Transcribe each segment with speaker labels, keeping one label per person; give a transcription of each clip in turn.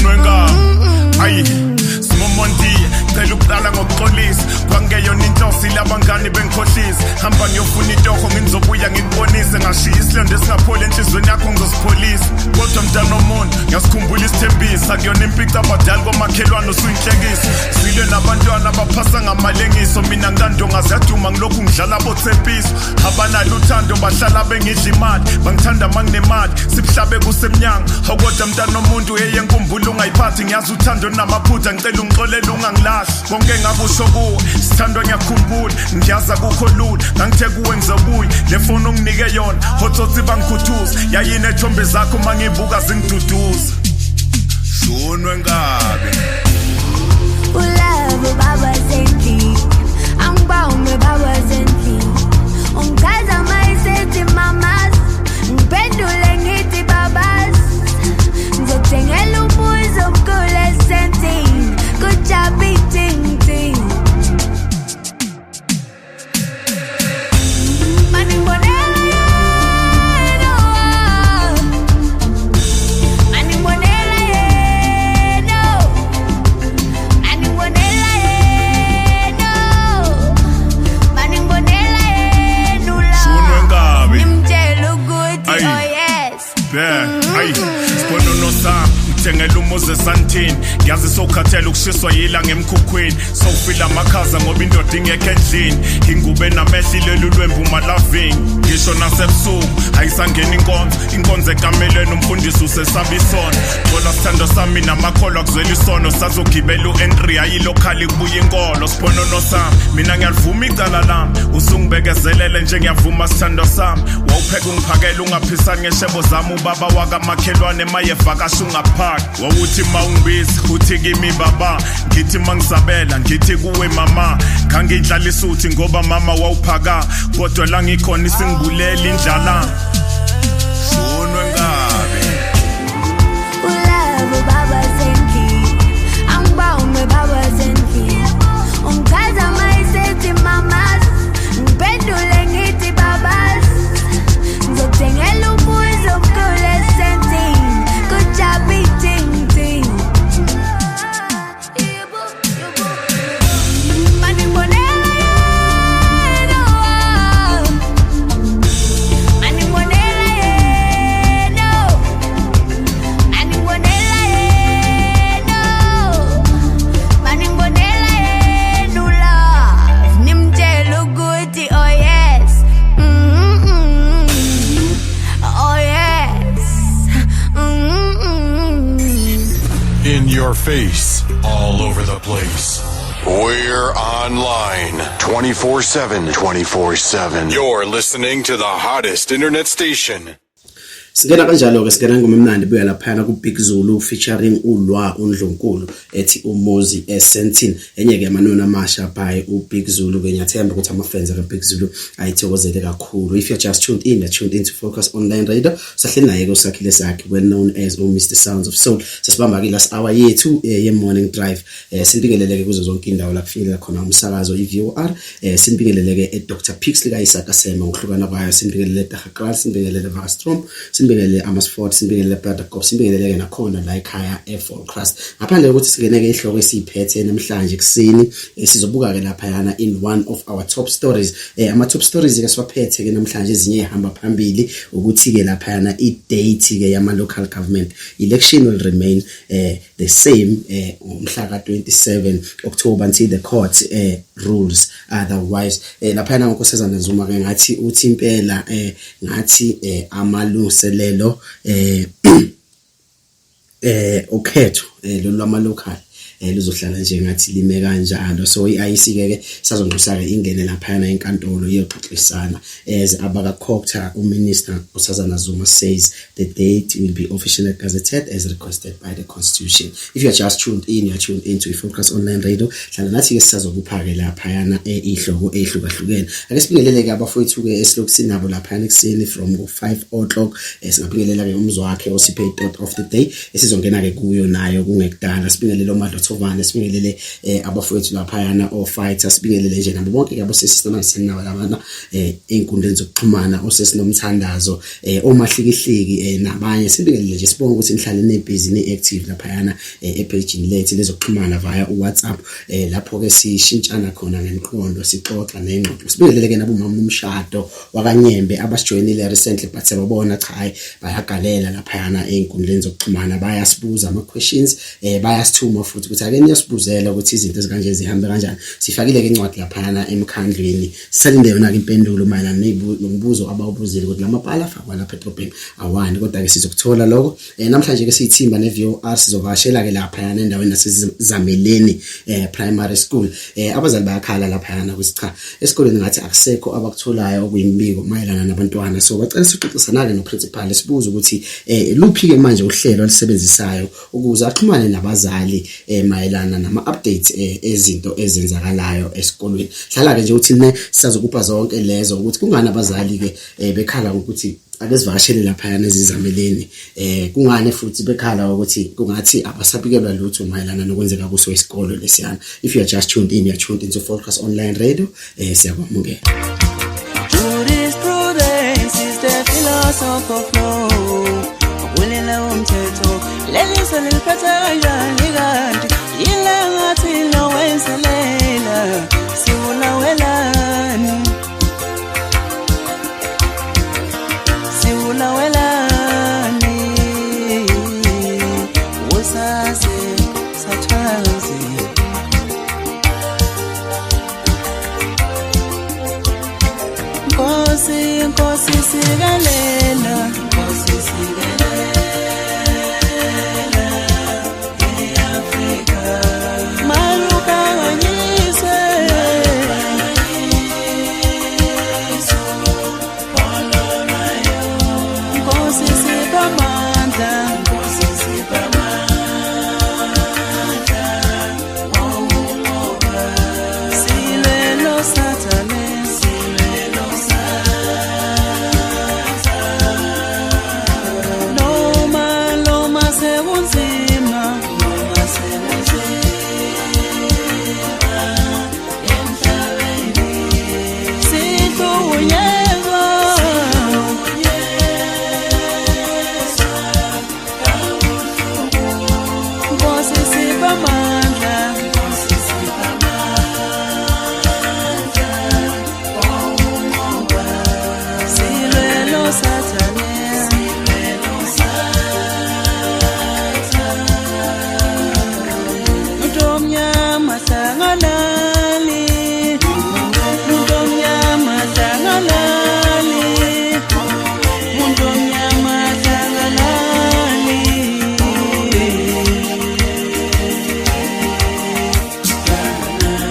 Speaker 1: Sunwenga ayi Simomondi cela ukuqala ngokuxolisa kwangeyona inhloso labangani benkhohlisa hamba ngiyofuna itoho ngizobuya ngikubonise ngashiya isilonda esingapholi enhlizweni yakho ngizosipholisa kodwa mntana omuntu ngiyasikhumbula isithembiso akuyona impica abadala komakhelwane usuyinhlekisa sile nabantwana abaphasa ngamalengiso mina ngandonga ziyaduma ngilokhu ngidlala bothepiso abanalo uthando bahlala bengidla imali bangithanda manginemali sibuhlabe kusemnyanga kodwa mntana omuntu eyenkumbulo ungayiphathi ngiyazi uthando namaphutha ngicela ungixolele ungangilahli konke ngakusho kuwe sithandwa ngiyakhumbula ngiyaza kukho lula ngangithe kuwe ngizobuya le phone unginike yona hotsotsi bangikhuthuza yayine ethombe zakho mangibuka zingiduduza shunwe ngabe
Speaker 2: ulave baba sendli angibawume baba sendli ungichaza mayisethi mamas ngiphendule ngithi babas ngizothengela umuzi omkhulu esentini kujabi ting ting
Speaker 1: ngithengela umuzi esantini ngiyazi sokhathela ukushiswa yilanga emkhukhwini sowufila amakhaza ngoba indoda ingekho endlini ingube namehlo lelu lwembu malaving ngisho nasebusuku ayisangena inkonzo ekamelweni umfundisi usesaba isono bona sithando sami namakholwa kuzwela isono sazogibela uHenry ayilokhali kubuya inkolo siponono sami mina ngiyalivuma icala lami usungibekezelele nje ngiyavuma sithando sami wawupheka ungiphakela ungaphisani ngeshebo zami ubaba wakamakhelwane mayevakasha ungaphaka wawuthi mawungibiza uthi kimi baba ngithi mangisabela ngithi kuwe mama ngangidlalisa uthi ngoba mama wawuphaka kodwa la ngikhona isingibulela indlala shunwe ngabe
Speaker 2: ulave baba sendli angibawume baba sendli ungichaza mayisethi mamas ngiphendule ngithi babas ngizothengela umuzi omkhulu esentini kujabi ting ting
Speaker 3: In your face, all over the place. We're online 24/7. 24/7. You're listening to the hottest internet station.
Speaker 4: Singena kanjalo ke singena ngoma emnandi buya lapha ku Big Zulu featuring uLwa uNdlunkulu ethi umuzi esentini enye ke manona amasha by uBig Zulu ke ngiyathemba ukuthi ama friends ka Big Zulu ayithokozele kakhulu. If you're just tuned into Focus Online Radio sahleli naye kosakhile sakhe well known as Mr Sounds of Soul sasibamba ke last hour yethu ye morning drive sinibingelele ke kuzo zonke indawo la kufikela khona umsakazo iVOR sinibingelele ke Dr Pixley kayisaka sema ngohlukana kwayo sinibingelele Dagakral sinibingelele Vakastrom sinibingelele Amasford sinibingelele Brother Gob sinibingelele nakhona la ekhaya F4 Crust ngaphandle ukuthi singeneke ihloko esiphethe namhlanje kuseni sizobuka ke lapha yana in one of our top stories ama top stories ke swaphethe ke namhlanje ezinye ehamba phambili ukuthi ke lapha yana i date ke yama local government election will remain the same umhla ka 27 October until the court rules otherwise lapha yana unkosazana Zuma ke ngathi uthi impela ngathi amalungiselelo ukhetho lo lwama local lizohlala nje ngathi lime kanjalo so iIC ke sazonxusa ke ingene lapha enkantolo yoxoxisana as abaka Khokta uminister uSazana Zuma says the date will be officially gazetted as requested by the constitution. If you are just tuned in, you are tuned into Focus Online Radio hlala nathi ke sizokupha ke lapha yana ihloko ehlukahlukene ake sibingelele ke abafowethu ke esilokhu sinabo lapha ekuseni from 5 o'clock singabingelela ke umzwa wakhe osiphe dot of the day esizongena ke kuyo nayo kungekudala. Sibingelele oMadlothovane, sibingelele abafowethu laphayana o-fighter, sibingelele nje nabo bonke abosisi manje sinawo labana einkundleni zokuxhumana osesinomthandazo omahlikihliki nabanye. Sibingelele nje sibonga ukuthi nihlale nebusy ne-active laphayana epagini lethu lezokuxhumana via uWhatsApp lapho ke sishintshana khona ngemiqondo, sixoxa nengxoxo. Sibingelele ke nabo mama umshado wakanyembe abasijoyinile recently but sebabona cha hayi bayagalela laphayana einkundleni zokuxhumana, bayasibuza ama-questions, bayasithuma futhi ukuthi ake niyasibuzela ukuthi izinto ezikanje zihambe kanjani. Sifakile ke incwadi laphayana emkhandlweni, sisalinde yona ke impendulo mayelana nombuzo abawubuzile ukuthi lamabhala afakwa lapha edrobheni awani, kodwa ke sizokuthola lokho. Namhlanje ke siyithimba ne-VOR sizovashela ke laphayana endaweni nasezameleni primary school. Abazali bayakhala laphayana ukuthi cha esikoleni ngathi akusekho abakutholayo okuyimbiko mayelana nabantwana, so bacela sixoxisana-ke no-principal sibuze ukuthi luphi-ke manje uhlelo alisebenzisayo ukuze axhumane nabazali mayelana nama-updates ezinto ezenzakalayo esikolweni. Hlala-ke nje ukuthi sizokupha zonke lezo ukuthi kungani abazali-ke bekhala ukuthi ake sivakashele laphayana ezizameleni, kungani futhi bekhala ukuthi kungathi abasabikelwa lutho mayelana nokwenzeka kuso isikolo lesiyana. If you are just tuned in, you are tuned into Focus Online Radio. Siyakwamukela.
Speaker 5: Jurisprudence is the philosophy of law. Ulela umthetho leliso liliphethe kanjani kanti yile ngathi lowenzelela siwulawelani usaze sathazi Nkosi sikelela e-Afrika malukanganyise Nkosi sipamandla silelo sathane Loma sebunzima emhlabeni sihlukunyezwa Nkosi sipha amandla silelo sathane Muntomnyama hlanganani Muntomnyama hlanganani Muntomnyama hlanganani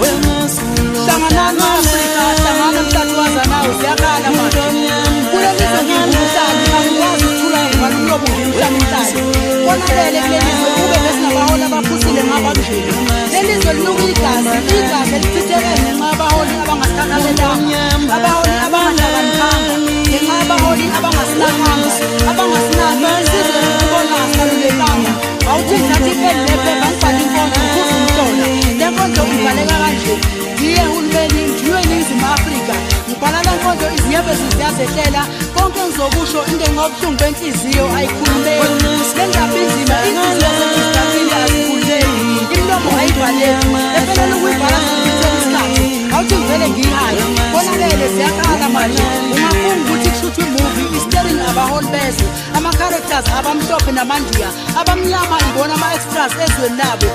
Speaker 5: Wemasulo
Speaker 6: Hlanganani Afrika, hlangana mhlati wazanayo siyakhala manje. Kule lizwe ngingumhlali, angikwazi ukuthula ngivale umlomo ngimhlali umhlali. Konakele kule lizwe kube besingabaholi abaphusile ngabamjeni. Leli lizwe linuka igazi elichitheke ngenxa yabaholi abangasikhathalelanga, abaholi abangahlakaniphanga, ngenxa yabaholi abangasinakanga, abangasinaki isizwe esibona asibalulekanga. Awuthi ngithatha ipeni nephepha ngibhale inkondlo ngiphuze umhlola. Le nkondlo ibhaleka kanje: ngiye hulumeni ngijulwe eNingizimu Afrika, ngibhala le nkondlo izinyembezi ziyazehlela, konke ngizokusho into engobuhlungu benhliziyo ayikhulumeki. Le ndaba inzima inhliziyo sengizidabile azikhululeki, imilomo ayibhaleki, efanele ukuyibhala ngikuthela isikhathi. Awuthi ngivele ngiyihaye, konakele siyakhala manje. Ungafunga ukuthi kushuthwa imovie isitering abaholi bezwe, ama-characters abamhlophe namandiya, abamnyama ibona ama-extras ezweni labo.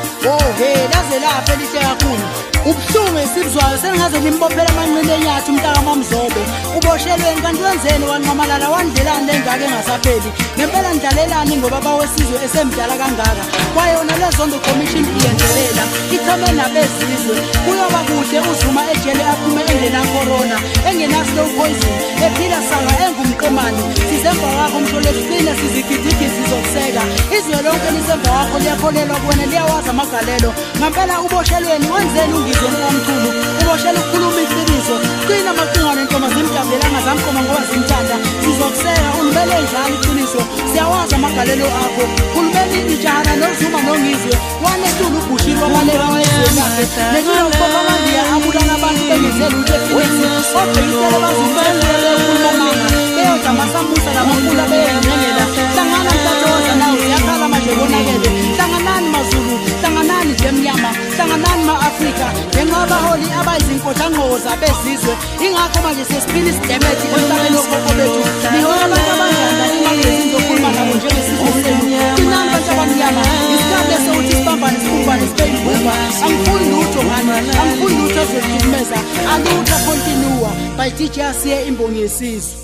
Speaker 6: Laze lafe lihle kakhulu. Ubuhlungu esibuzwayo sengaze nimbophela amanqine enyathi umntakamamzobe. Uboshelweni kanti wenzeni wanqamalala wandlelani lengake engasapheli. Ngempela ndlalelani ngoba bawesizwe esemdala kangaka. Kwayona lezondo commission iyenzelela ichame nabezizwe. Kuyoba kuhle uzuma ejele aphume engena corona, engena slow poison, ephila sanga engumqemane. Sizemva wakho msholo esifina sizigidigidi sizokuseka. Izwe lonke lisemva wakho liyakholelwa kuwena liyawazi amagalelo. Ngempela uboshelweni wenzeni ungizwe nomkhulu. Uboshela ukukhuluma iqiniso. Qina maqingane ntombazana zimhlabelanga zamkoma ngoba zimthanda. Sizokuseka ulibele njalo iqiniso. Siyawazi amagalelo akho. Hulumeni ijana nozuma nongizwe wanetula ubushiri wabaleka wayezweni yakhe nekilo mpokamandiya abulala abantu bengenzela ukuthi efinisi obhekisele bazimfendele ukhulumamanga beyodama samusa namakhula beyengcengela hlangana mtatoza nawe uyakhala manje bonakele hlanganani mazulu hlanganani nje mnyama hlanganani ma-afrika njengabaholi abayizinkodlanqoza bezizwe ingakho manje sesiphila isidemethi emhlabeni wokhokho bethu nihola abantu abanjani imangezi zokhuluma nabo njengesizwe senu kinani bantu abamnyama isikhathi esewuthi isibambane sibumbane sibeyibumba angifuni lutho ngani angifuni lutho ezwekuhlukumeza alutho kontinua by DJ Asiye imbongi yesizwe.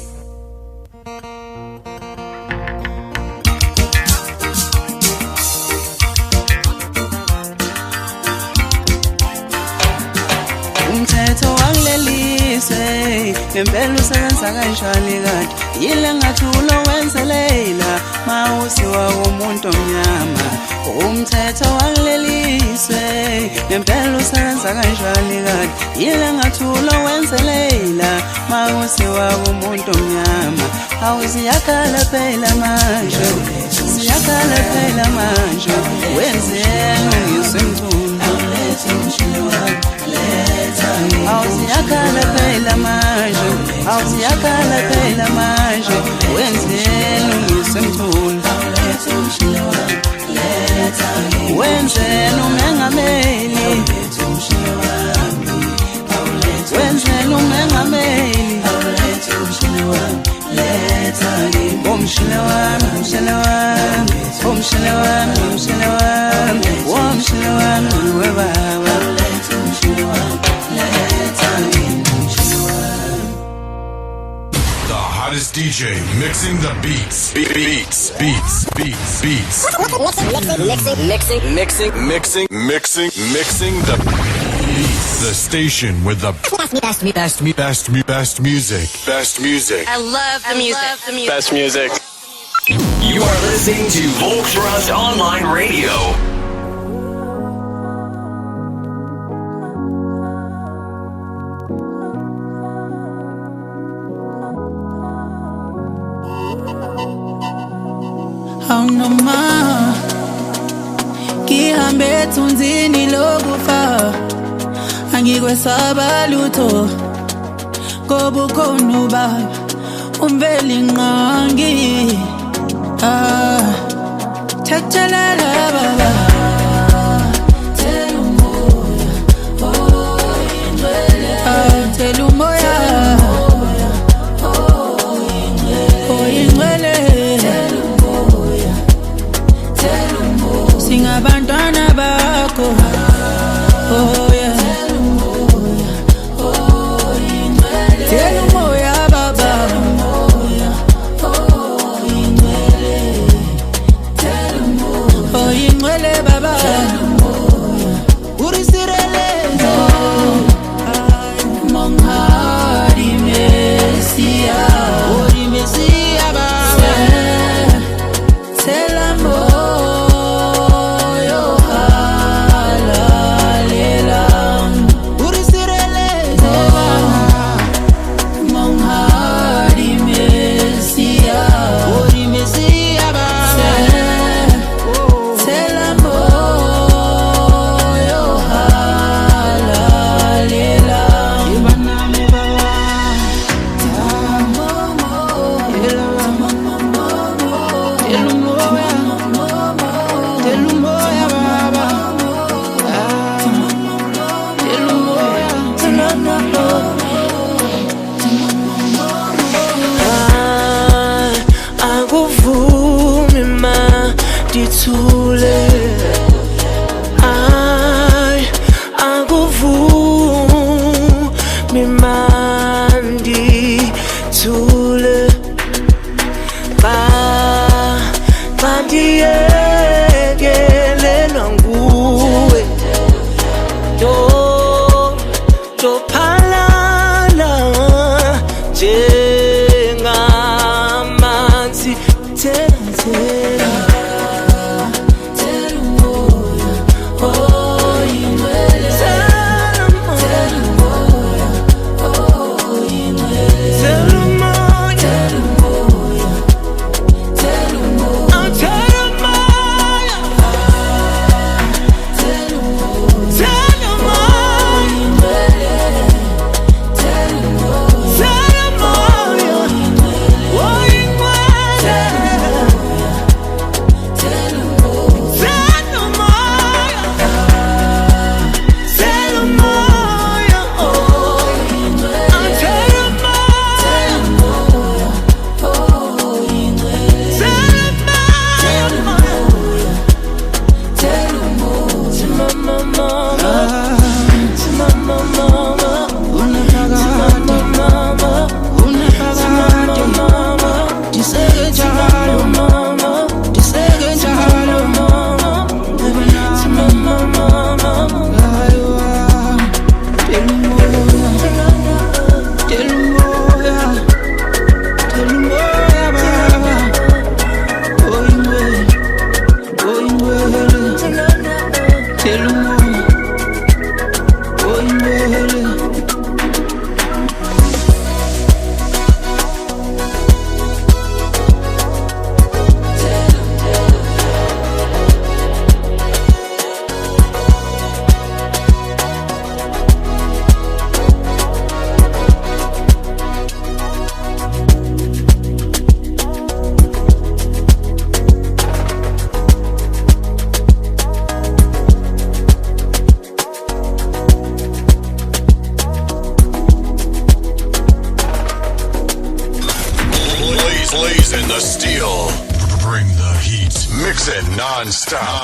Speaker 5: Umthetho wangileliswe ngempela usebenza kanjani kade yile ngathi ulowenzelela mawusiwa umuntu omnyama umthetho wangileliswe ngempela usebenza kanjani kade yile ngathi ulowenzelela mawusiwa umuntu omnyama awuziyakala phela manje siyakala phela manje wenzeni ngisemthunzi awuziyakala phela manje awuziyakala phela manje wenzeni ngisemthunzi wenzeni umengameli wenzeni umengameli umshile wami umshile wami umshile wami umshile wami umshile wami webaba
Speaker 3: The hottest DJ mixing the beats. Beats. Mixing the beats. The station with the best music. Best music.
Speaker 7: I love the music.
Speaker 8: Best music.
Speaker 9: You are listening to Volksrust Online Radio.
Speaker 5: Noma kihambe ethunzini lokufa angikwesaba lutho ngoba ukhona ubaba umveli nqangi thathelela baba thela umoya oh ingcwele thela umoya oh ingcwele singabantwana bakho oh yeah thela umoya baba oh ingcwele baba urisirelezo monghadi mesia ori mesia baba thela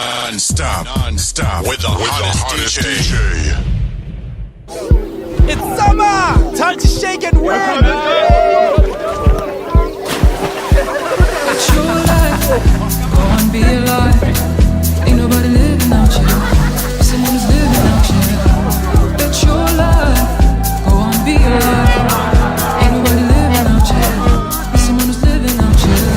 Speaker 3: Non-stop. With the hottest DJ.
Speaker 7: It's summer! Time to shake and win!
Speaker 5: It's your life, go and be alive. Ain't nobody living out here. Someone who's living out here. It's your life, go and be alive. Ain't nobody living out here. Someone who's living out here.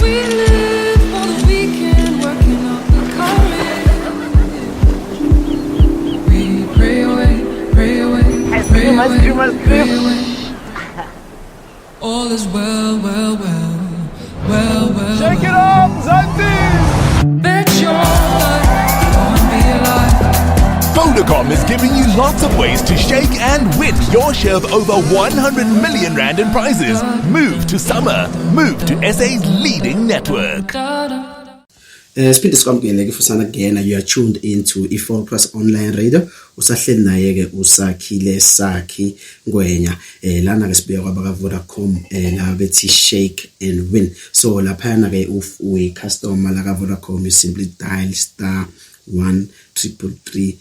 Speaker 5: We live for the weekend, working up the courage. We pray away, pray away, pray away, pray away. All is well, well, well, well, well.
Speaker 7: Shake it up, Zanti!
Speaker 5: Bet your life, go and be alive.
Speaker 7: Vodacom is giving you lots of ways to shake and win your share of over 100 million rand in prizes. Move to summer. Move to SA's leading network.
Speaker 4: Siphinde sikwamukele ke fusana again. You are tuned into i4 Plus online radio. Usahleli naye ke usakhile Sakhi Ngwenya. Lana ke sibuya kwaba ka Vodacom la bethi shake and win. So lapha na ke uyi customer la ka Vodacom, you simply dial *133#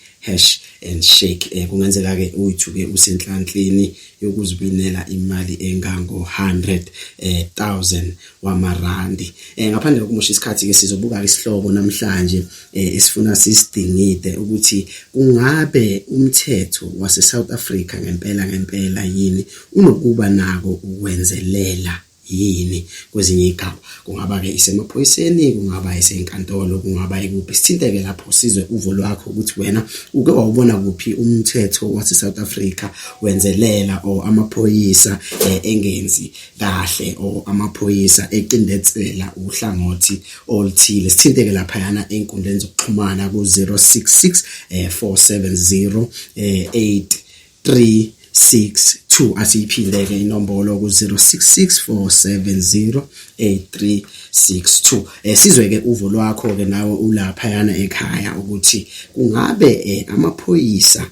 Speaker 4: and shake. Kungenzeka ke uyithuke usenhlanhleni yokuziwinela imali engango 100,000 wamarandi. Ngaphandle kokumusha isikhathi ke sizobuka ke isihlobo namhlanje esifuna sisidingide ukuthi kungabe umthetho wase South Africa ngempela yini unokuba nako ukwenzelela yini kwezinye igaba. Kungaba ke isemaphoyiseni, kungaba isenkantolo, kungaba ikuphi. Sithinteke lapho sizwe uvo lwakho ukuthi wena uke wawubona kuphi umthetho wase South Africa wenzelela o amaphoyisa engenzi kahle o amaphoyisa eqindetsela uhlangothi oluthile. Sithinteke lapha yana enkundleni zokuxhumana ku 066 470 8362 asiphindeke inombolo ku 0664708362. Sizwe ke uvo lwakho ke nawe ulapha yana ekhaya ukuthi kungabe amaphoyisa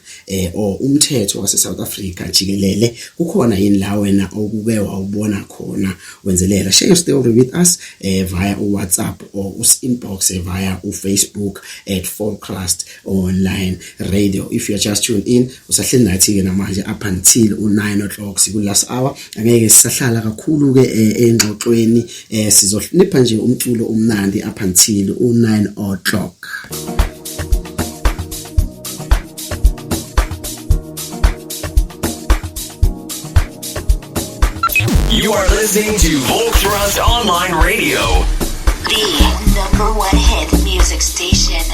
Speaker 4: o umthetho wase South Africa jikelele kukhona yini la wena okuke wawubona khona wenzelela. Share your story with us via WhatsApp or inbox via Facebook at 4Crust online radio. If you are just tuned in, usahleli nathi ke namanje up until 9 o'clock siku last hour. Angeke sisahlala kakhulu ke engxoxweni sizohlipha nje umculo omnandi up until 9 o'clock.
Speaker 9: You are listening to Volksrust Online Radio.
Speaker 8: The #1 hit music station.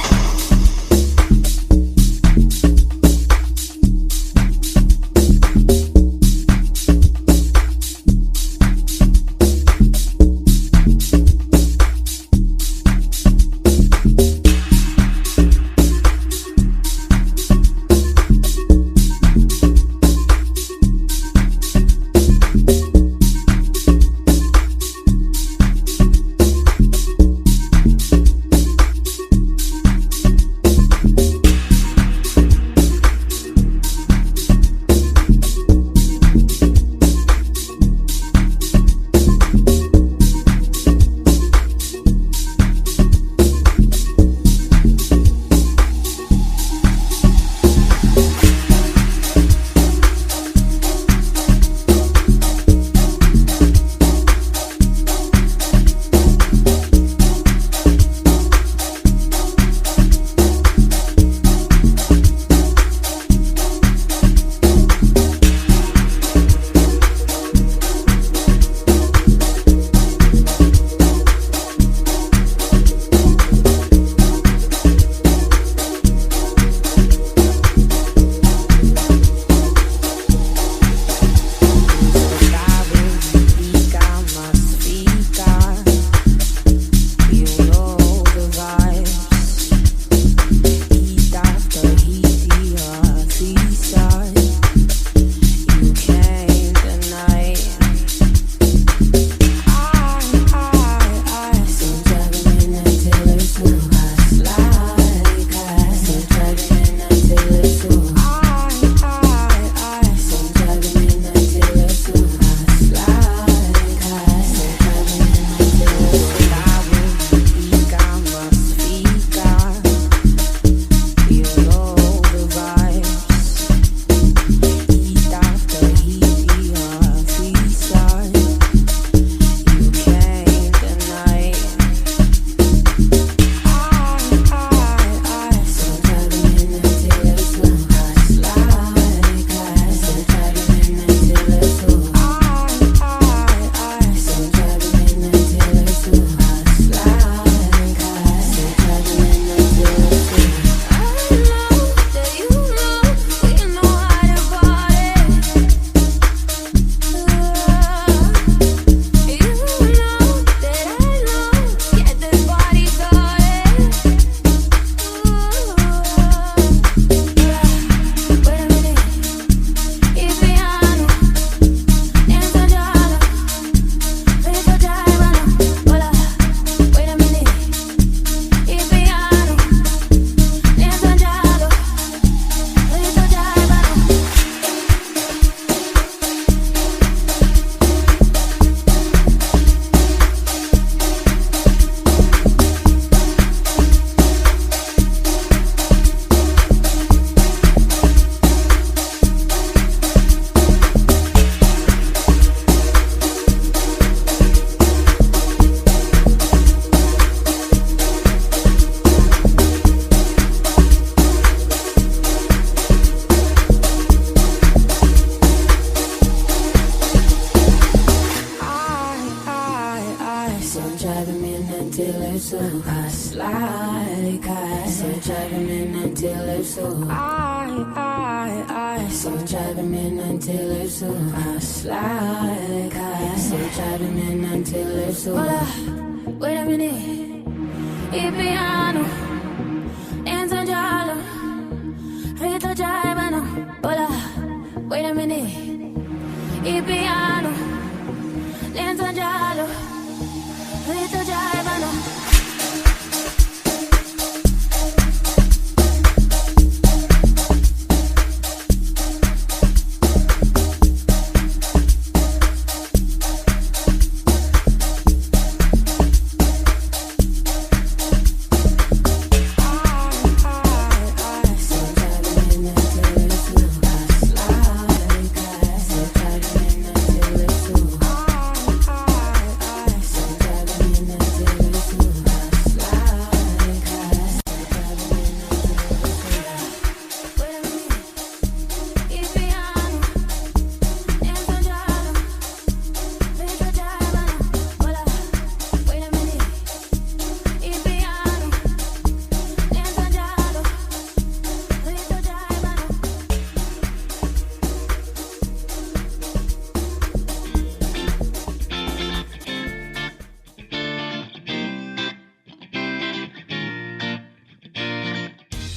Speaker 2: driving me until it's so us like I. So driving me until it's so I. So driving me until it's so us like I. So driving me until it's so. Hola, wait a minute. Il piano, Enzo Giallo, Rito Giaibano. Hola, wait a minute. Il piano, Enzo Giallo, Rito Giaibano.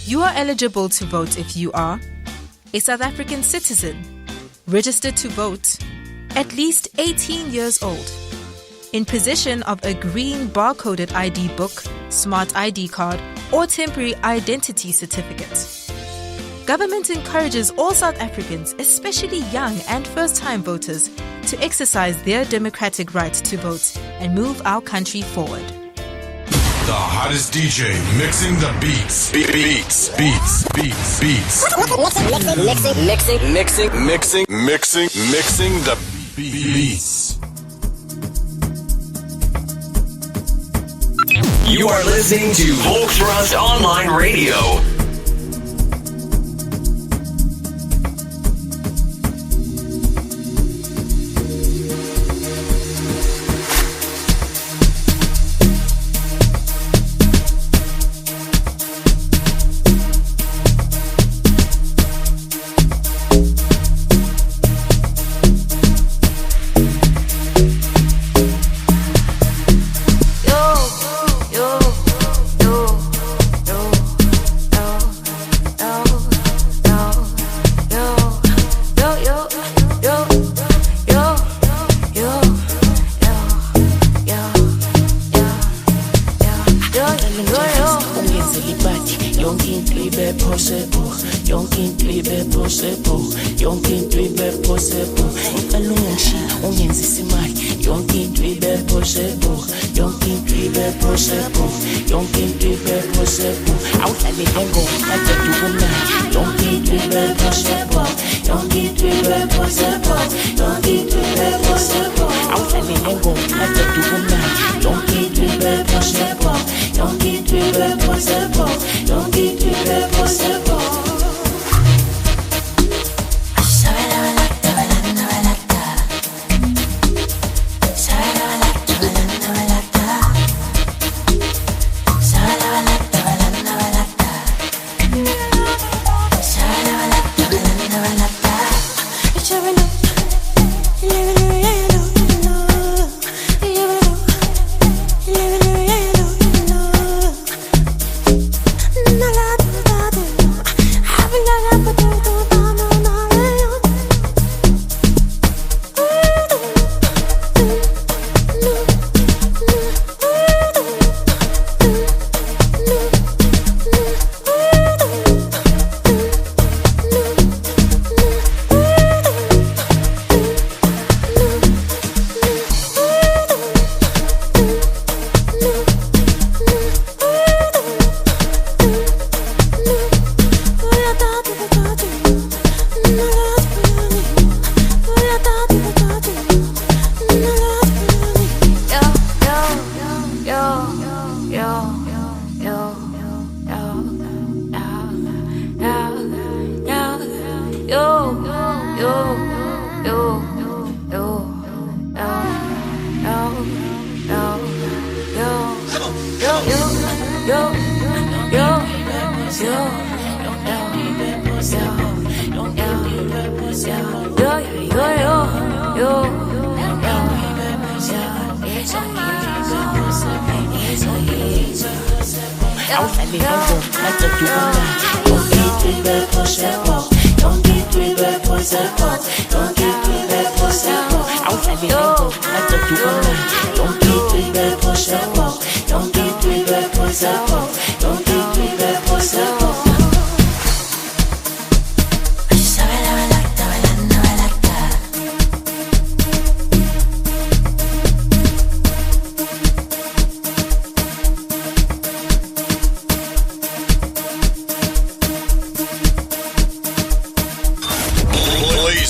Speaker 10: You are eligible to vote if you are a South African citizen, registered to vote, at least 18 years old, in possession of a green barcoded ID book, smart ID card, or temporary identity certificate. Government encourages all South Africans, especially young and first-time voters, to exercise their democratic right to vote and move our country forward.
Speaker 3: The hottest DJ mixing the beats. Beats. Mixing the beats.
Speaker 9: You are listening to Volkswagen Online Radio.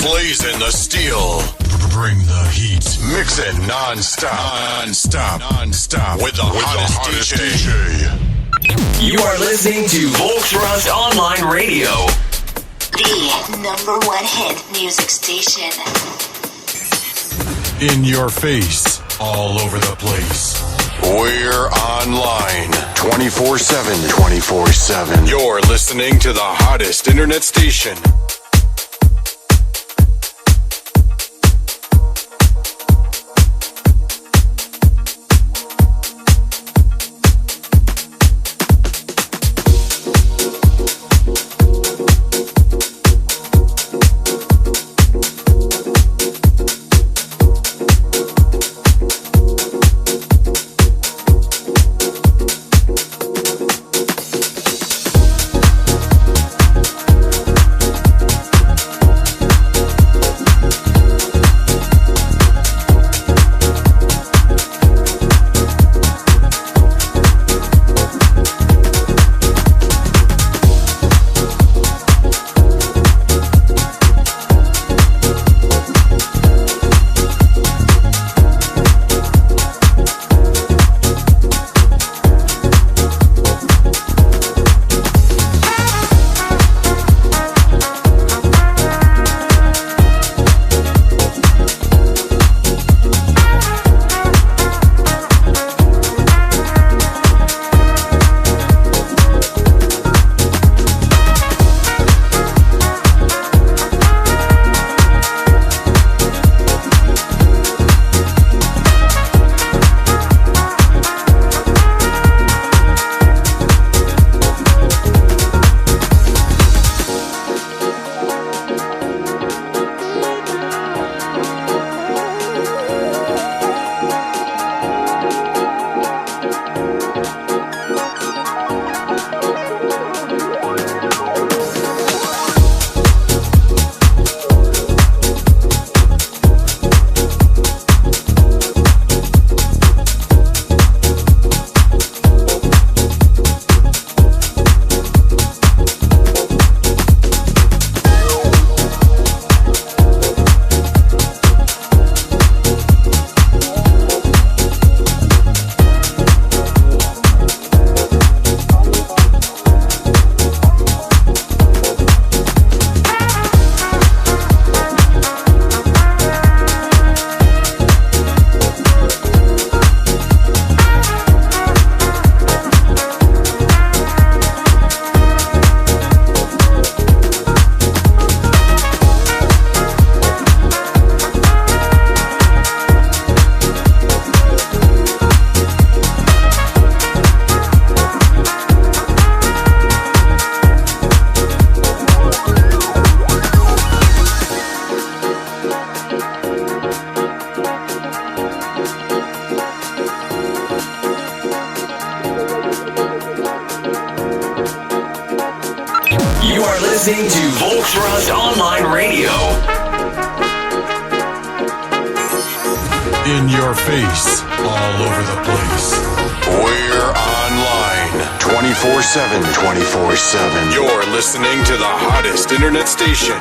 Speaker 3: Blazing the steel. Bring the heat. Mix it non-stop with the hottest DJ.
Speaker 9: You are listening to Volksrust Online Radio.
Speaker 8: The #1 hit music station.
Speaker 3: In your face, all over the place. We're online 24/7. 24/7. You're listening to the hottest internet station.
Speaker 9: You are listening to Volksrust Online Radio.
Speaker 3: In your face, all over the place. We're online 24/7. 24/7. You're listening to the hottest internet station.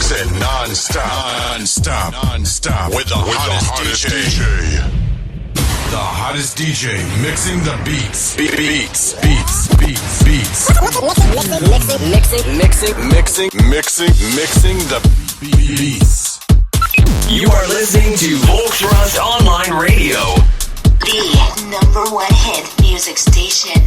Speaker 3: Listen non-stop with the hottest DJ. The hottest DJ mixing the beats. Beats. Mixing the beats.
Speaker 9: You are listening to Volkswagen Online Radio,
Speaker 8: the #1 hit music station.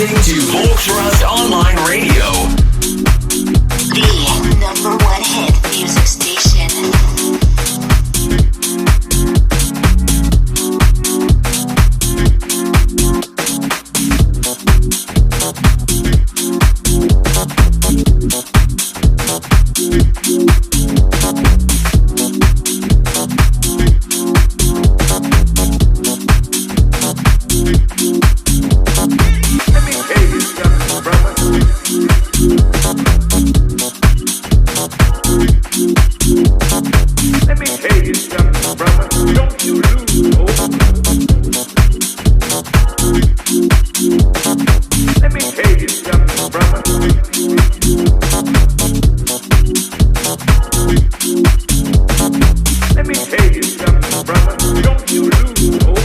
Speaker 9: listening to Volkswagen Online Radio,
Speaker 8: the #1 hit music station.
Speaker 11: Let me tell you something, brother. Don't you lose hope. Let me tell you something, brother. Don't you lose hope.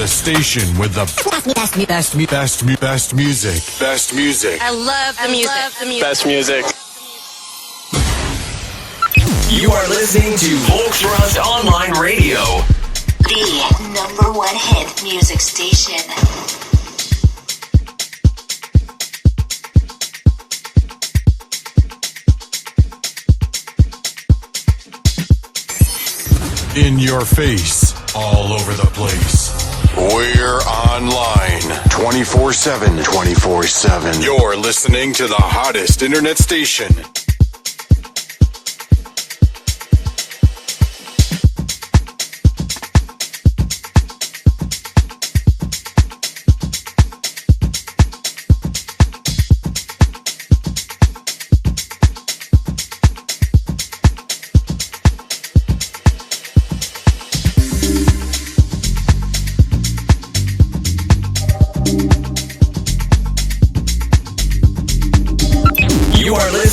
Speaker 3: Station with the best music. Best music.
Speaker 12: I love the music.
Speaker 13: Best music.
Speaker 9: You are listening to Volkswagen Online Radio.
Speaker 8: The number one hit music station.
Speaker 3: In your face, all over the place. We're online 24/7. 24/7. You're listening to the hottest internet station.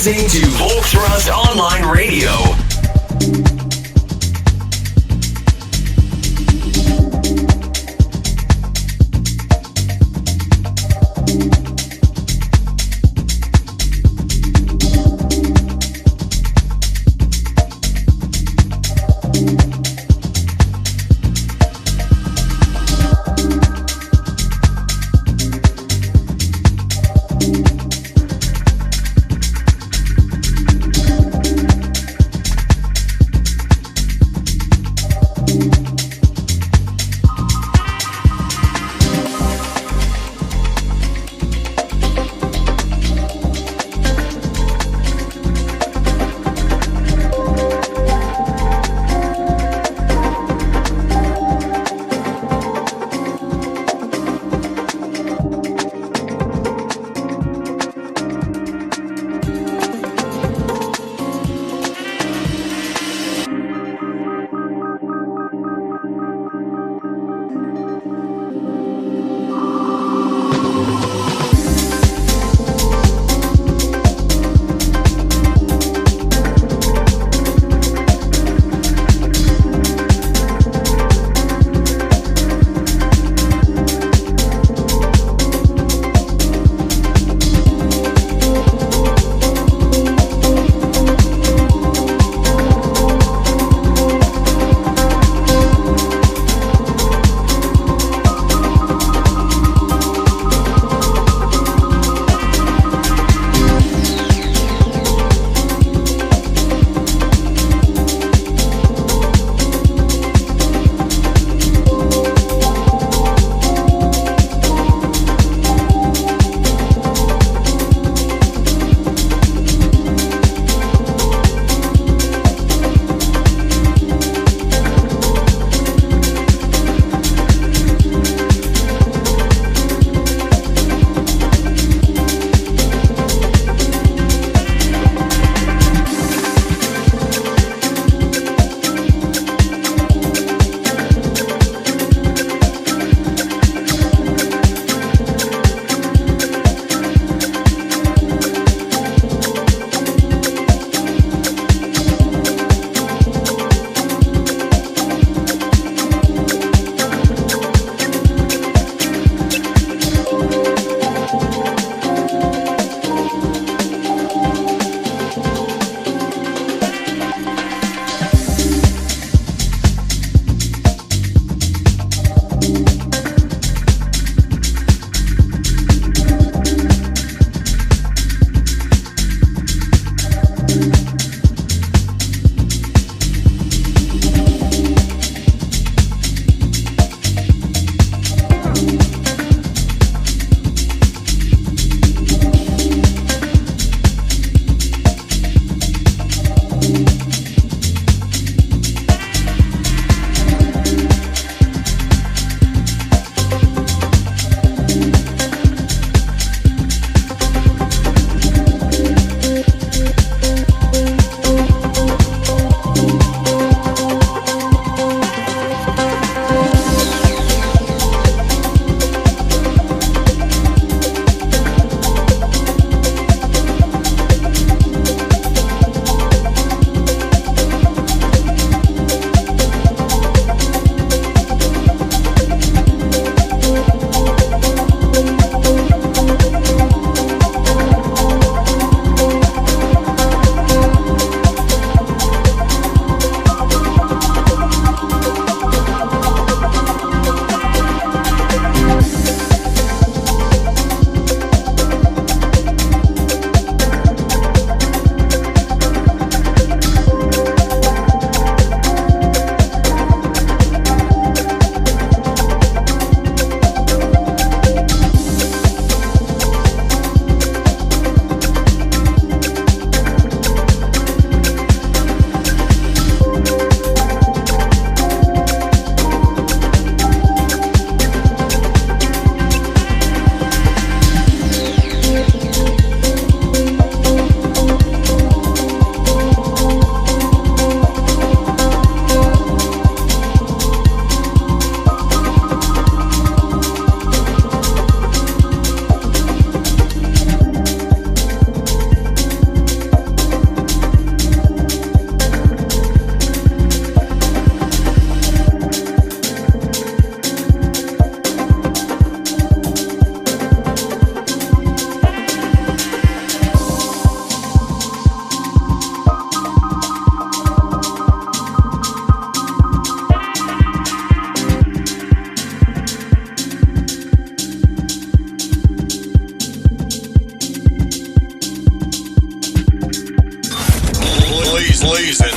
Speaker 9: Listening to Volkswagen Online Radio.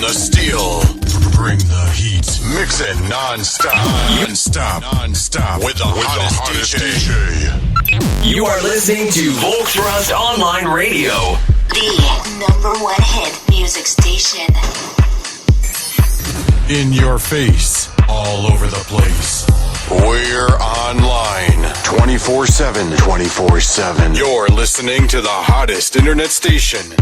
Speaker 3: the steel. Bring the heat. Mix it non-stop with the hottest DJ.
Speaker 9: You are listening to Volksrust Online Radio.
Speaker 8: The #1 hit music station.
Speaker 3: In your face, all over the place. We're online 24/7. 24/7. You're listening to the hottest internet station.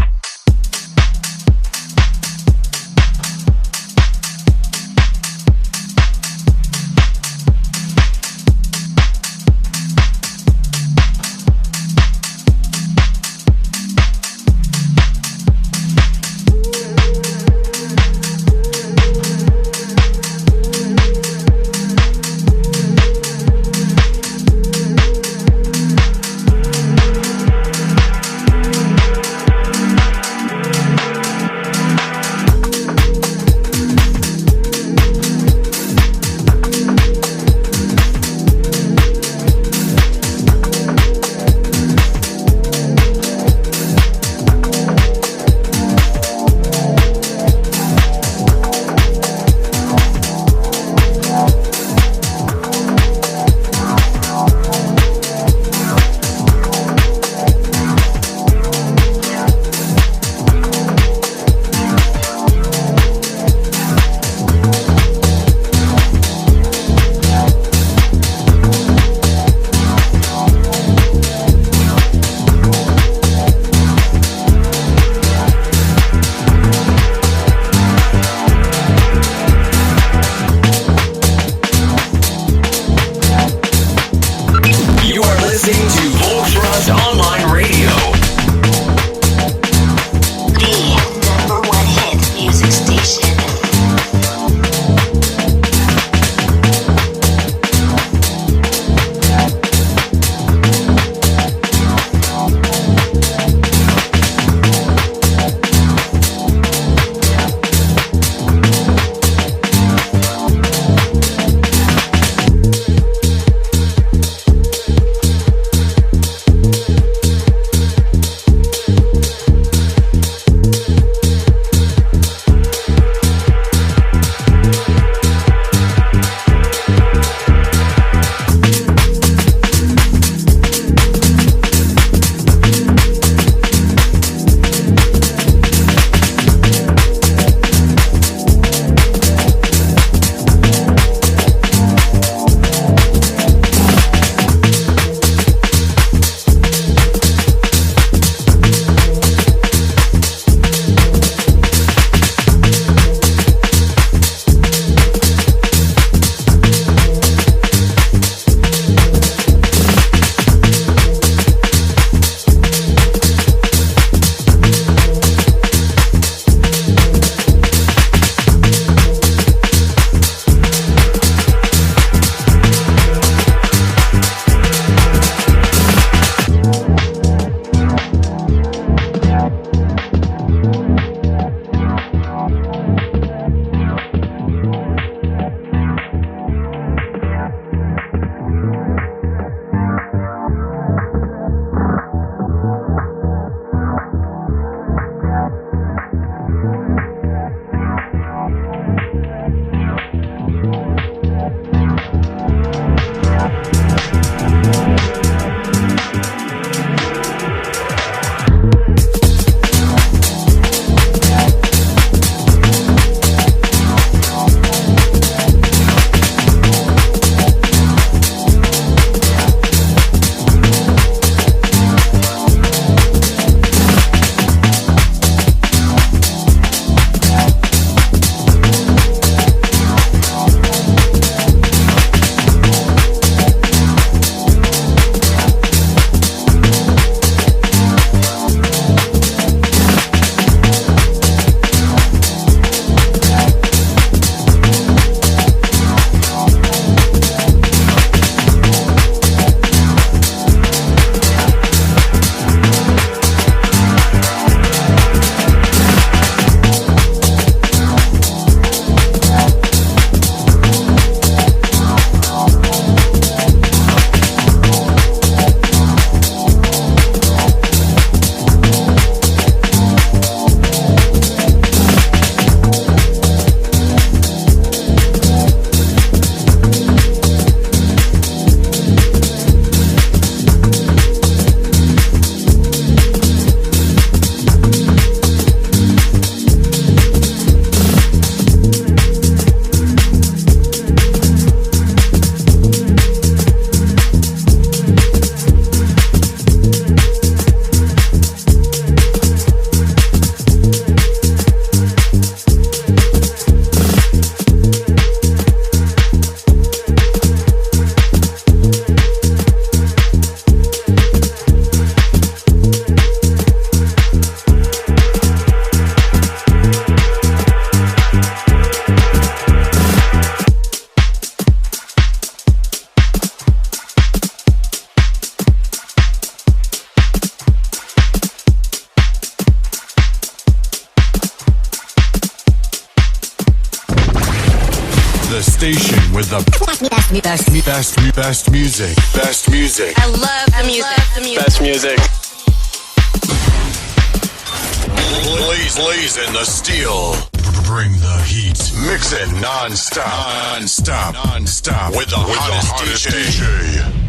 Speaker 3: The station with the best music. Best music.
Speaker 12: I love the music.
Speaker 13: Best music.
Speaker 3: Blazing the steel. Bring the heat. Mix it non-stop. Non-stop. With the hottest DJ.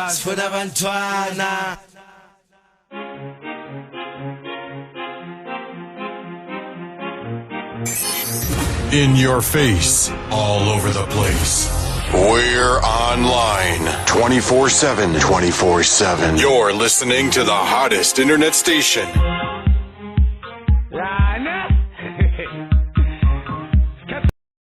Speaker 13: sifuna abantwana.
Speaker 3: In your face, all over the place. We're online 24/7. 24/7. You're listening to the hottest internet station.